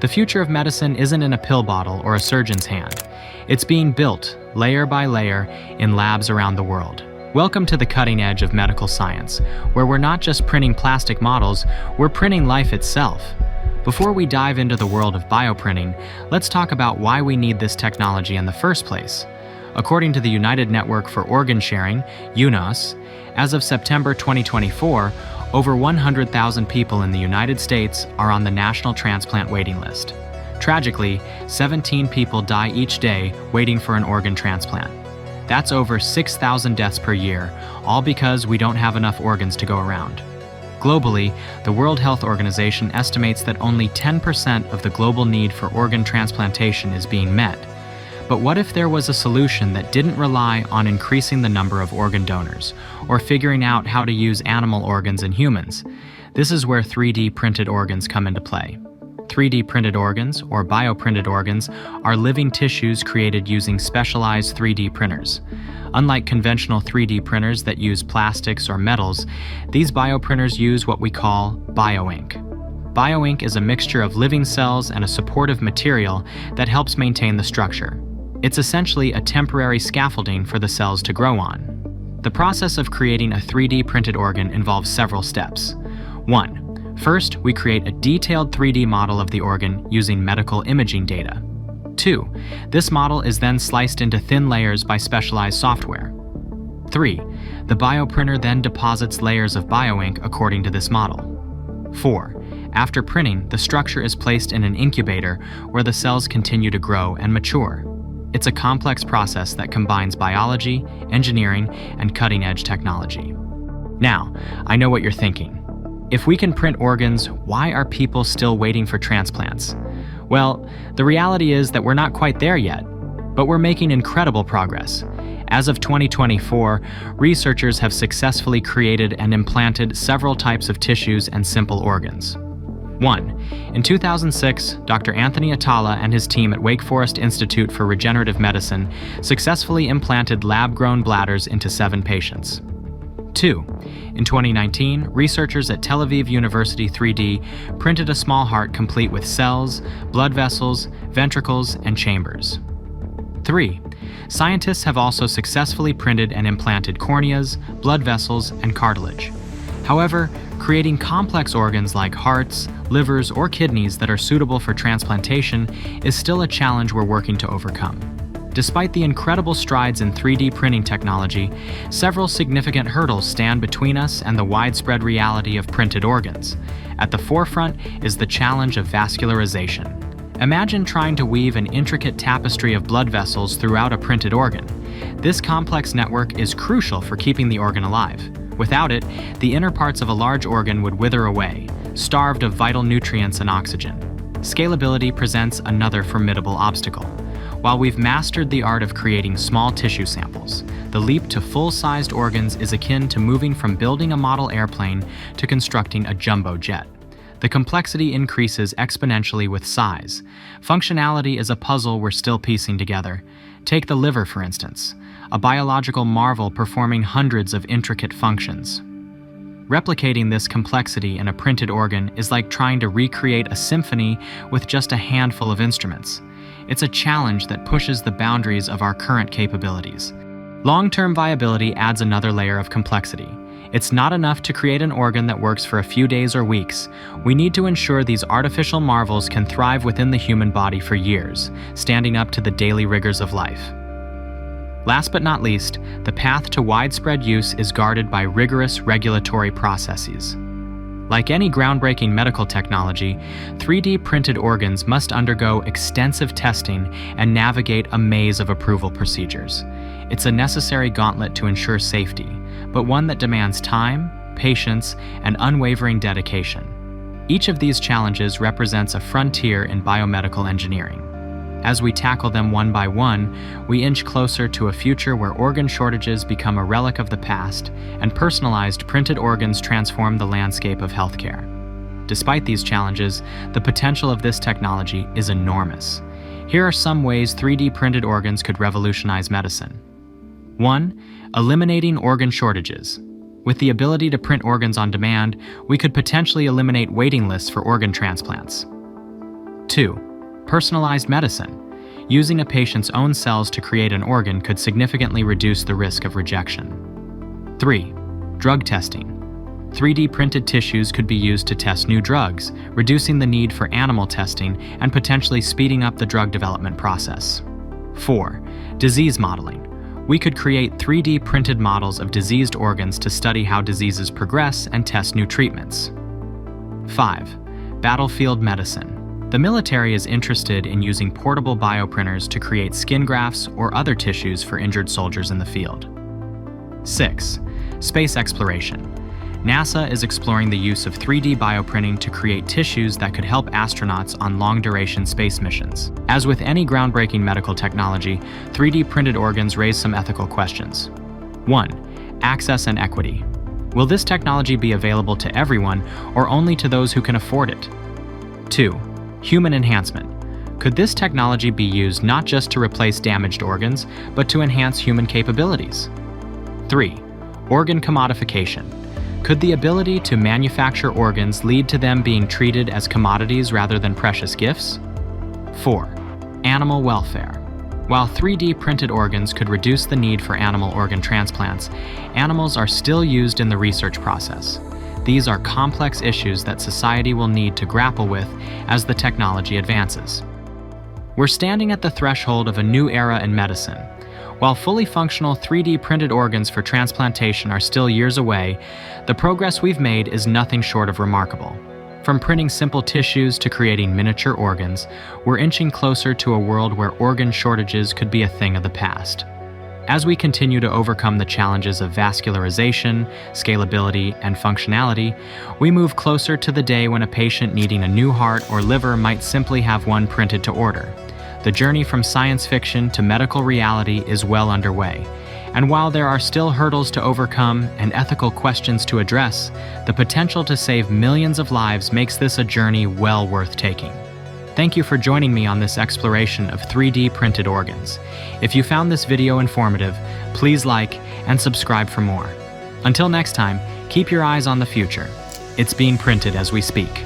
The future of medicine isn't in a pill bottle or a surgeon's hand. It's being built, layer by layer, in labs around the world. Welcome to the cutting edge of medical science, where we're not just printing plastic models, we're printing life itself. Before we dive into the world of bioprinting, let's talk about why we need this technology in the first place. According to the United Network for Organ Sharing, UNOS, as of September 2024, over 100,000 people in the United States are on the national transplant waiting list. Tragically, 17 people die each day waiting for an organ transplant. That's over 6,000 deaths per year, all because we don't have enough organs to go around. Globally, the World Health Organization estimates that only 10% of the global need for organ transplantation is being met. But what if there was a solution that didn't rely on increasing the number of organ donors, or figuring out how to use animal organs in humans? This is where 3D printed organs come into play. 3D printed organs, or bioprinted organs, are living tissues created using specialized 3D printers. Unlike conventional 3D printers that use plastics or metals, these bioprinters use what we call bioink. Bioink is a mixture of living cells and a supportive material that helps maintain the structure. It's essentially a temporary scaffolding for the cells to grow on. The process of creating a 3D printed organ involves several steps. 1. First, we create a detailed 3D model of the organ using medical imaging data. 2. This model is then sliced into thin layers by specialized software. 3. The bioprinter then deposits layers of bioink according to this model. 4. After printing, the structure is placed in an incubator where the cells continue to grow and mature. It's a complex process that combines biology, engineering, and cutting-edge technology. Now, I know what you're thinking. If we can print organs, why are people still waiting for transplants? Well, the reality is that we're not quite there yet, but we're making incredible progress. As of 2024, researchers have successfully created and implanted several types of tissues and simple organs. 1. In 2006, Dr. Anthony Atala and his team at Wake Forest Institute for Regenerative Medicine successfully implanted lab-grown bladders into 7 patients. 2. In 2019, researchers at Tel Aviv University 3D printed a small heart complete with cells, blood vessels, ventricles, and chambers. 3. Scientists have also successfully printed and implanted corneas, blood vessels, and cartilage. However, creating complex organs like hearts, livers, or kidneys that are suitable for transplantation is still a challenge we're working to overcome. Despite the incredible strides in 3D printing technology, several significant hurdles stand between us and the widespread reality of printed organs. At the forefront is the challenge of vascularization. Imagine trying to weave an intricate tapestry of blood vessels throughout a printed organ. This complex network is crucial for keeping the organ alive. Without it, the inner parts of a large organ would wither away, starved of vital nutrients and oxygen. Scalability presents another formidable obstacle. While we've mastered the art of creating small tissue samples, the leap to full-sized organs is akin to moving from building a model airplane to constructing a jumbo jet. The complexity increases exponentially with size. Functionality is a puzzle we're still piecing together. Take the liver, for instance, a biological marvel performing hundreds of intricate functions. Replicating this complexity in a printed organ is like trying to recreate a symphony with just a handful of instruments. It's a challenge that pushes the boundaries of our current capabilities. Long-term viability adds another layer of complexity. It's not enough to create an organ that works for a few days or weeks. We need to ensure these artificial marvels can thrive within the human body for years, standing up to the daily rigors of life. Last but not least, the path to widespread use is guarded by rigorous regulatory processes. Like any groundbreaking medical technology, 3D printed organs must undergo extensive testing and navigate a maze of approval procedures. It's a necessary gauntlet to ensure safety, but one that demands time, patience, and unwavering dedication. Each of these challenges represents a frontier in biomedical engineering. As we tackle them one by one, we inch closer to a future where organ shortages become a relic of the past and personalized printed organs transform the landscape of healthcare. Despite these challenges, the potential of this technology is enormous. Here are some ways 3D printed organs could revolutionize medicine. 1. Eliminating organ shortages. With the ability to print organs on demand, we could potentially eliminate waiting lists for organ transplants. 2. Personalized medicine. Using a patient's own cells to create an organ could significantly reduce the risk of rejection. 3. Drug testing. 3D printed tissues could be used to test new drugs, reducing the need for animal testing and potentially speeding up the drug development process. 4. Disease modeling. We could create 3D printed models of diseased organs to study how diseases progress and test new treatments. 5. Battlefield medicine. The military is interested in using portable bioprinters to create skin grafts or other tissues for injured soldiers in the field. 6. Space exploration. NASA is exploring the use of 3D bioprinting to create tissues that could help astronauts on long-duration space missions. As with any groundbreaking medical technology, 3D printed organs raise some ethical questions. 1. Access and equity. Will this technology be available to everyone or only to those who can afford it? 2. Human enhancement. Could this technology be used not just to replace damaged organs, but to enhance human capabilities? 3. Organ commodification. Could the ability to manufacture organs lead to them being treated as commodities rather than precious gifts? 4. Animal welfare. While 3D printed organs could reduce the need for animal organ transplants, animals are still used in the research process. These are complex issues that society will need to grapple with as the technology advances. We're standing at the threshold of a new era in medicine. While fully functional 3D printed organs for transplantation are still years away, the progress we've made is nothing short of remarkable. From printing simple tissues to creating miniature organs, we're inching closer to a world where organ shortages could be a thing of the past. As we continue to overcome the challenges of vascularization, scalability, and functionality, we move closer to the day when a patient needing a new heart or liver might simply have one printed to order. The journey from science fiction to medical reality is well underway. And while there are still hurdles to overcome and ethical questions to address, the potential to save millions of lives makes this a journey well worth taking. Thank you for joining me on this exploration of 3D printed organs. If you found this video informative, please like and subscribe for more. Until next time, keep your eyes on the future. It's being printed as we speak.